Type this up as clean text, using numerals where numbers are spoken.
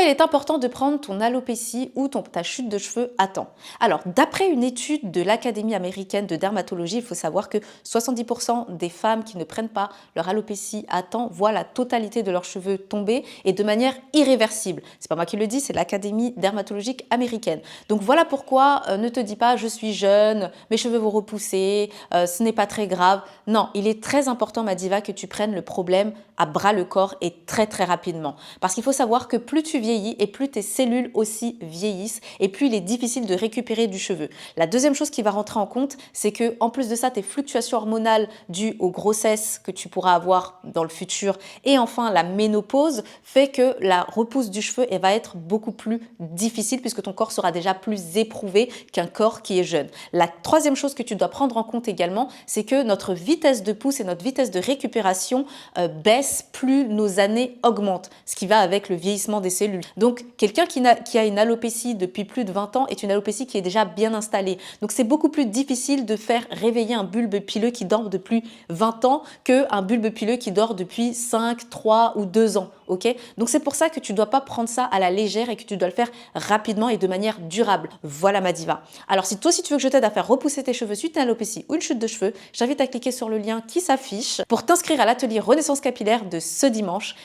il est important de prendre ton alopécie ou ta chute de cheveux à temps? Alors, d'après une étude de l'Académie américaine de dermatologie, il faut savoir que 70% des femmes qui ne prennent pas leur alopécie à temps voient la totalité de leurs cheveux tomber et de manière irréversible. C'est pas moi qui le dis, c'est l'Académie dermatologique américaine. Donc voilà pourquoi ne te dis pas je suis jeune, mes cheveux vont repousser, ce n'est pas très grave. Non, il est très important, ma diva, que tu prennes le problème à bras le corps et très très rapidement. Parce qu'il faut savoir que plus tu vieillis et plus tes cellules aussi vieillissent et plus il est difficile de récupérer du cheveu. La deuxième chose qui va rentrer en compte, c'est que en plus de ça, tes fluctuations hormonales dues aux grossesses que tu pourras avoir dans le futur et enfin la ménopause fait que la repousse du cheveu elle va être beaucoup plus difficile puisque ton corps sera déjà plus éprouvé qu'un corps qui est jeune. La troisième chose que tu dois prendre en compte également, c'est que notre vitesse de pousse et notre vitesse de récupération baisse plus nos années augmentent, ce qui va avec le vieillissement des cellules. Donc, quelqu'un qui a une alopécie depuis plus de 20 ans est une alopécie qui est déjà bien installée. Donc, c'est beaucoup plus difficile de faire réveiller un bulbe pileux qui dort depuis 20 ans qu'un bulbe pileux qui dort depuis 5, 3 ou 2 ans. Okay, donc, c'est pour ça que tu ne dois pas prendre ça à la légère et que tu dois le faire rapidement et de manière durable. Voilà ma diva. Alors, si toi aussi tu veux que je t'aide à faire repousser tes cheveux suite à une alopécie ou une chute de cheveux, j'invite à cliquer sur le lien qui s'affiche pour t'inscrire à l'atelier Renaissance capillaire de ce dimanche.